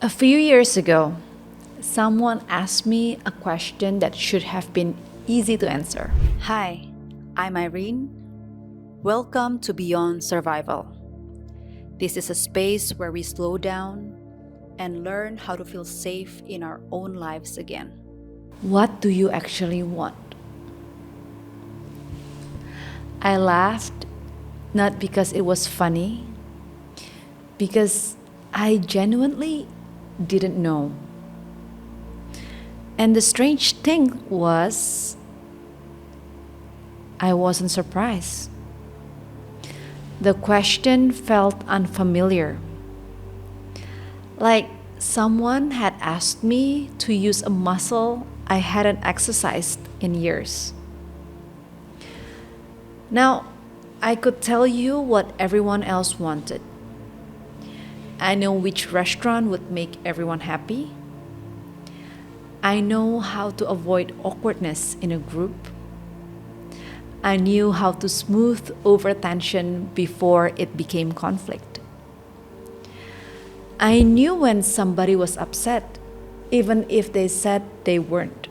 A few years ago, someone asked me a question that should have been easy to answer. Hi, I'm Irene. Welcome to Beyond Survival. This is a space where we slow down and learn how to feel safe in our own lives again. What do you actually want? I laughed, not because it was funny, because I genuinely didn't know. And the strange thing was, I wasn't surprised. The question felt unfamiliar, like someone had asked me to use a muscle I hadn't exercised in years. Now, I could tell you what everyone else wanted. I know which restaurant would make everyone happy. I know how to avoid awkwardness in a group. I knew how to smooth over tension before it became conflict. I knew when somebody was upset, even if they said they weren't.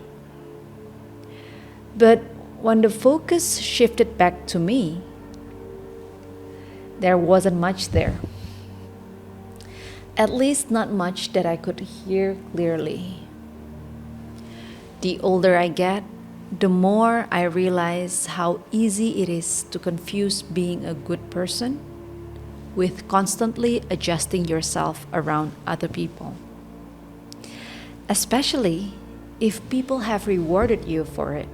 But when the focus shifted back to me, there wasn't much there. At least not much that I could hear clearly. The older I get, the more I realize how easy it is to confuse being a good person with constantly adjusting yourself around other people. Especially if people have rewarded you for it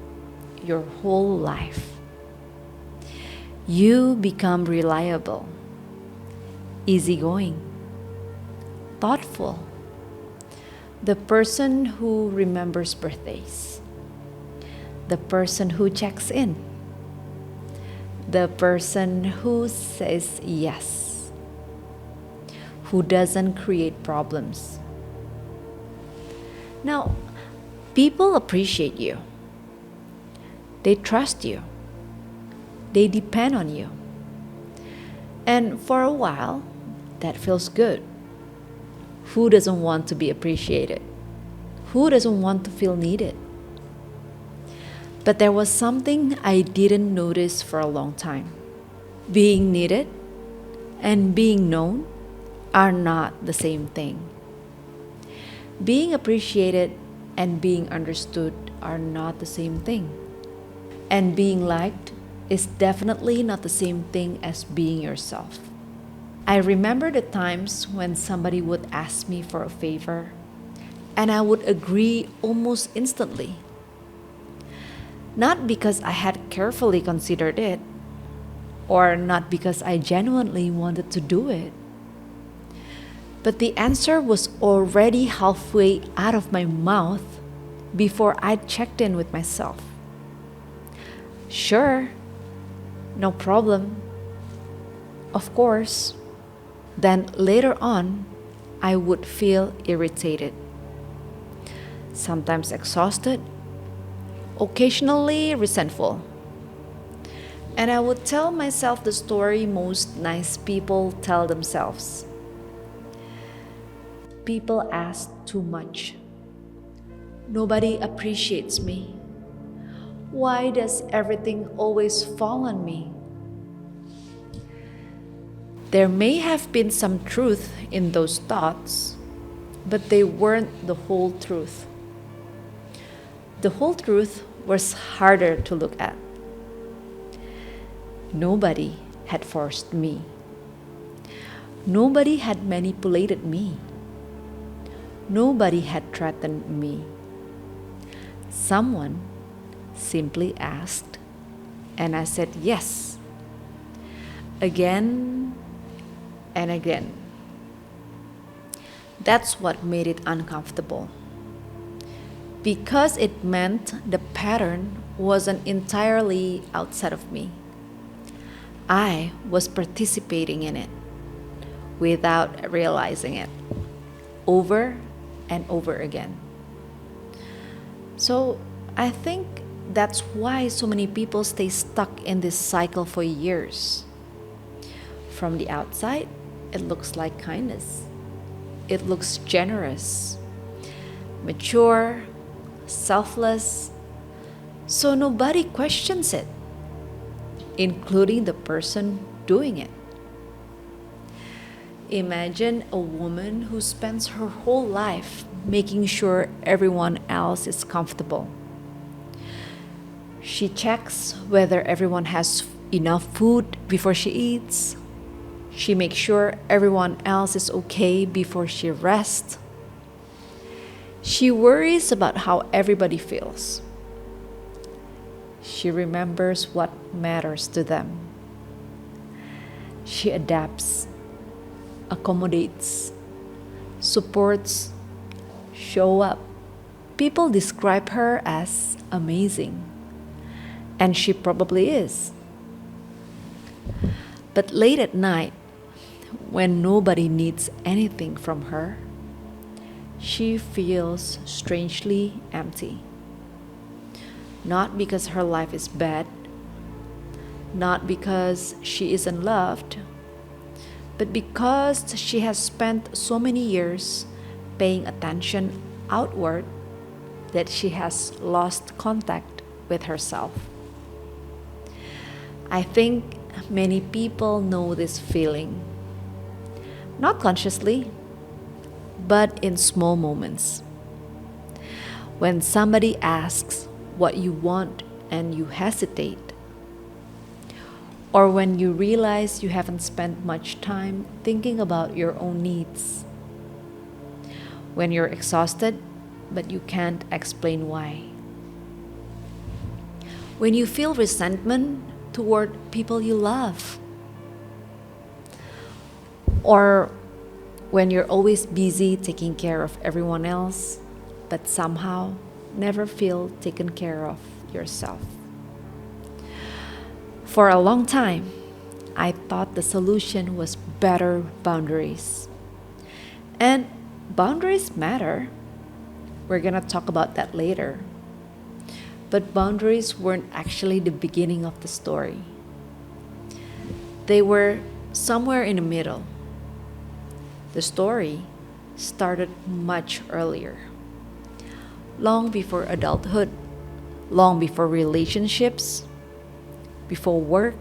your whole life. You become reliable, easygoing, thoughtful, the person who remembers birthdays, the person who checks in, the person who says yes, who doesn't create problems. Now, people appreciate you. They trust you. They depend on you. And for a while, that feels good. Who doesn't want to be appreciated? Who doesn't want to feel needed? But there was something I didn't notice for a long time. Being needed and being known are not the same thing. Being appreciated and being understood are not the same thing. And being liked is definitely not the same thing as being yourself. I remember the times when somebody would ask me for a favor, and I would agree almost instantly. Not because I had carefully considered it, or not because I genuinely wanted to do it, but the answer was already halfway out of my mouth before I'd checked in with myself. Sure, no problem. Of course. Then later on, I would feel irritated, sometimes exhausted, occasionally resentful. And I would tell myself the story most nice people tell themselves. People ask too much. Nobody appreciates me. Why does everything always fall on me? There may have been some truth in those thoughts, but they weren't the whole truth. The whole truth was harder to look at. Nobody had forced me. Nobody had manipulated me. Nobody had threatened me. Someone simply asked, and I said yes, again and again. That's what made it uncomfortable. Because it meant the pattern wasn't entirely outside of me. I was participating in it without realizing it, over and over again. So I think that's why so many people stay stuck in this cycle for years. From the outside, it looks like kindness. it looks generous, mature, selfless, so nobody questions it, including the person doing it. Imagine a woman who spends her whole life making sure everyone else is comfortable. She checks whether everyone has enough food before she eats. She makes sure everyone else is okay before she rests. She worries about how everybody feels. She remembers what matters to them. She adapts, accommodates, supports, show up. People describe her as amazing, and she probably is. But late at night, when nobody needs anything from her, she feels strangely empty. Not because her life is bad, not because she isn't loved, but because she has spent so many years paying attention outward that she has lost contact with herself. I think many people know this feeling, not consciously, but in small moments. When somebody asks what you want and you hesitate, or when you realize you haven't spent much time thinking about your own needs, when you're exhausted but you can't explain why, when you feel resentment toward people you love, or when you're always busy taking care of everyone else but somehow never feel taken care of yourself. For a long time, I thought the solution was better boundaries. And boundaries matter. We're gonna talk about that later. But boundaries weren't actually the beginning of the story. They were somewhere in the middle. The story started much earlier, long before adulthood, long before relationships, before work,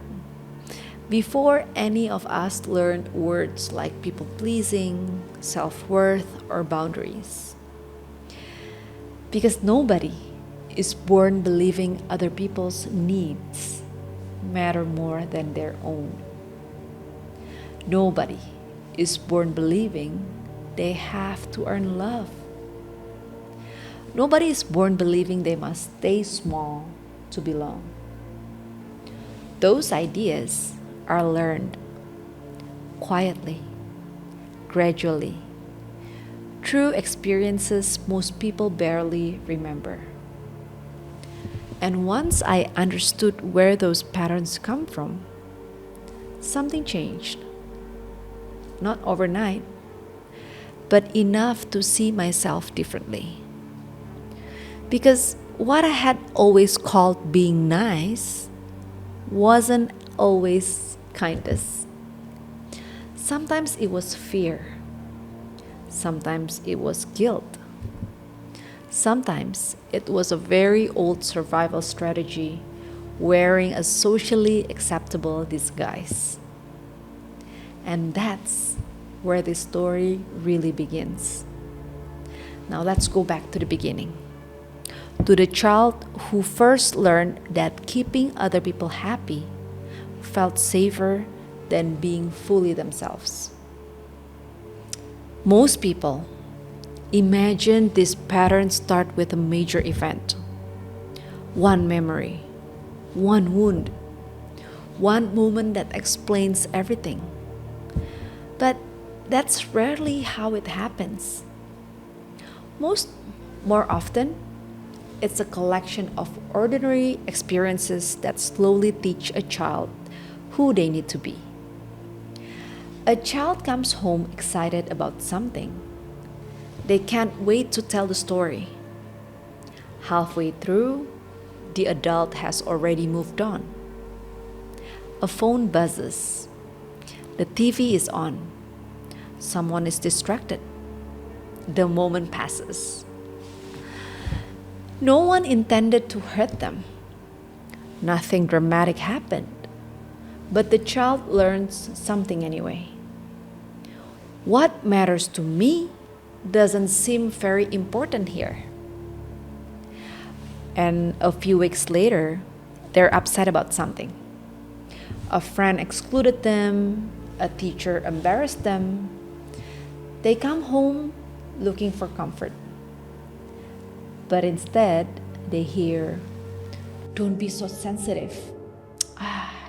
before any of us learned words like people pleasing, self worth, or boundaries. Because nobody is born believing other people's needs matter more than their own. Nobody is born believing they have to earn love. Nobody is born believing they must stay small to belong. Those ideas are learned quietly, gradually, through experiences most people barely remember. And once I understood where those patterns come from, something changed. Not overnight, but enough to see myself differently. Because what I had always called being nice wasn't always kindness. Sometimes it was fear. Sometimes it was guilt. Sometimes it was a very old survival strategy wearing a socially acceptable disguise. And that's where the story really begins. Now let's go back to the beginning. To the child who first learned that keeping other people happy felt safer than being fully themselves. Most people imagine this pattern start with a major event. One memory, one wound, one moment that explains everything. But that's rarely how it happens. More often, it's a collection of ordinary experiences that slowly teach a child who they need to be. A child comes home excited about something. They can't wait to tell the story. Halfway through, the adult has already moved on. A phone buzzes. The TV is on. Someone is distracted. the moment passes. No one intended to hurt them. Nothing dramatic happened. But the child learns something anyway. What matters to me doesn't seem very important here. And a few weeks later, they're upset about something. A friend excluded them, a teacher embarrassed them. They come home looking for comfort. But instead, they hear, "Don't be so sensitive.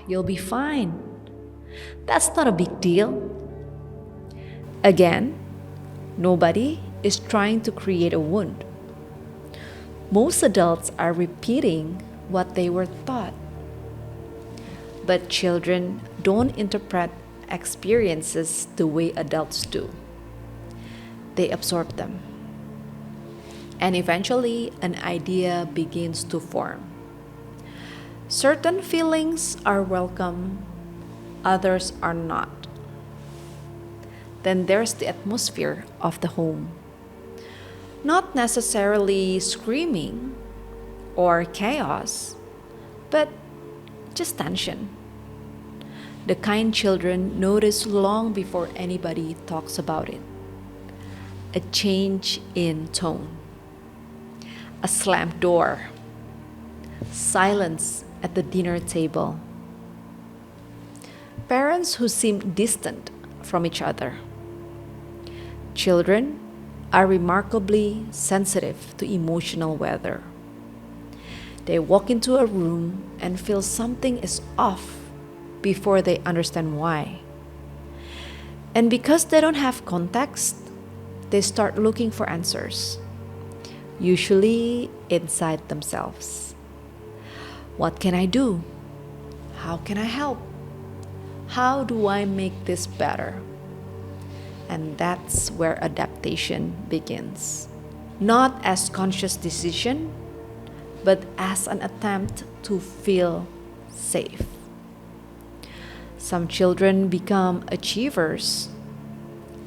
You'll be fine. That's not a big deal." Again, nobody is trying to create a wound. Most adults are repeating what they were taught. But children don't interpret experiences the way adults do. They absorb them. And eventually, an idea begins to form. Certain feelings are welcome, others are not. Then there's the atmosphere of the home. Not necessarily screaming or chaos, but just tension. The kind children notice long before anybody talks about it. A change in tone, a slammed door, silence at the dinner table. Parents who seem distant from each other. Children are remarkably sensitive to emotional weather. They walk into a room and feel something is off before they understand why. And because they don't have context, they start looking for answers, usually inside themselves. What can I do? How can I help? How do I make this better? And that's where adaptation begins. Not as conscious decision, but as an attempt to feel safe. Some children become achievers.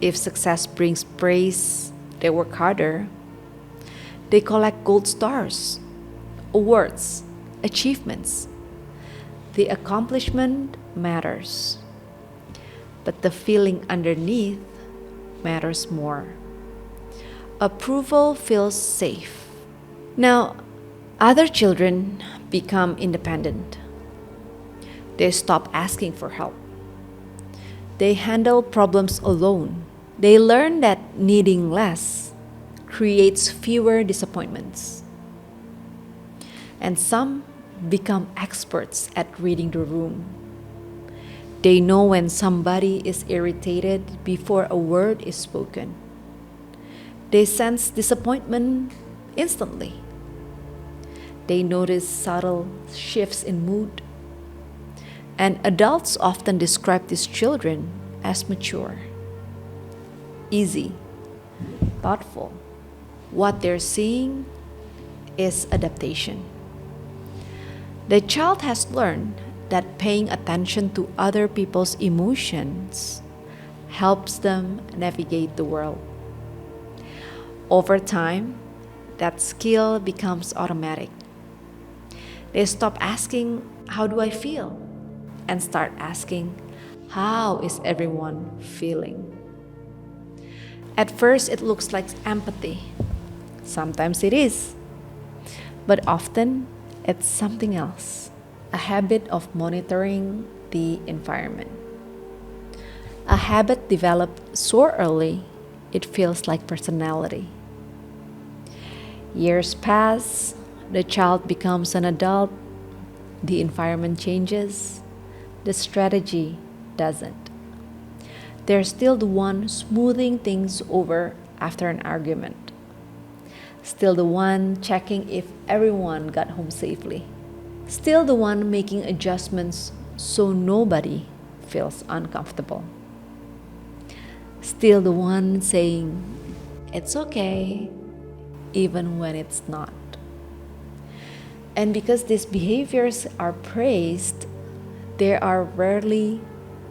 If success brings praise, they work harder. They collect gold stars, awards, achievements. The accomplishment matters, but the feeling underneath matters more. Approval feels safe. Now, other children become independent. They stop asking for help. They handle problems alone. They learn that needing less creates fewer disappointments. And some become experts at reading the room. They know when somebody is irritated before a word is spoken. They sense disappointment instantly. They notice subtle shifts in mood. And adults often describe these children as mature, easy, thoughtful. What they're seeing is adaptation. The child has learned that paying attention to other people's emotions helps them navigate the world. Over time, that skill becomes automatic. They stop asking, "How do I feel?" and start asking, "How is everyone feeling?" At first, it looks like empathy. Sometimes it is. But often, it's something else. A habit of monitoring the environment. A habit developed so early, it feels like personality. Years pass, the child becomes an adult, the environment changes, the strategy doesn't. They're still the one smoothing things over after an argument. Still the one checking if everyone got home safely. Still the one making adjustments so nobody feels uncomfortable. Still the one saying, "It's okay," even when it's not. And because these behaviors are praised, they are rarely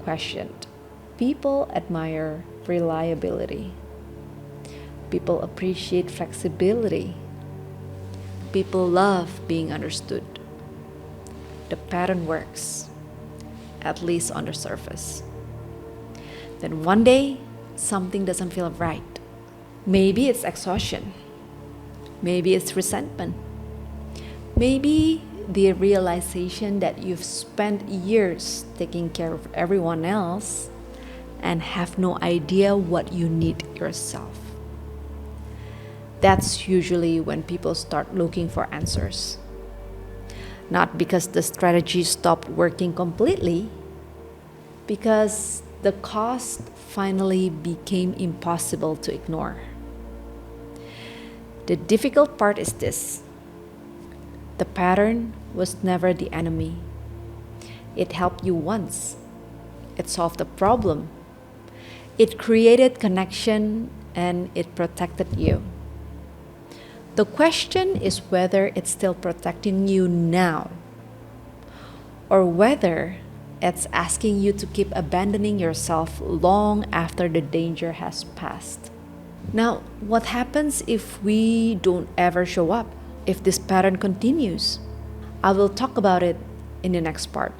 questioned. People admire reliability. People appreciate flexibility. People love being understood. The pattern works, at least on the surface. Then one day, something doesn't feel right. Maybe it's exhaustion. Maybe it's resentment. Maybe the realization that you've spent years taking care of everyone else and have no idea what you need yourself. That's usually when people start looking for answers. Not because the strategy stopped working completely, because the cost finally became impossible to ignore. The difficult part is this: the pattern was never the enemy. It helped you once, it solved the problem, it created connection, and it protected you. The question is whether it's still protecting you now, or whether it's asking you to keep abandoning yourself long after the danger has passed. Now, what happens if we don't ever show up? If this pattern continues? I will talk about it in the next part.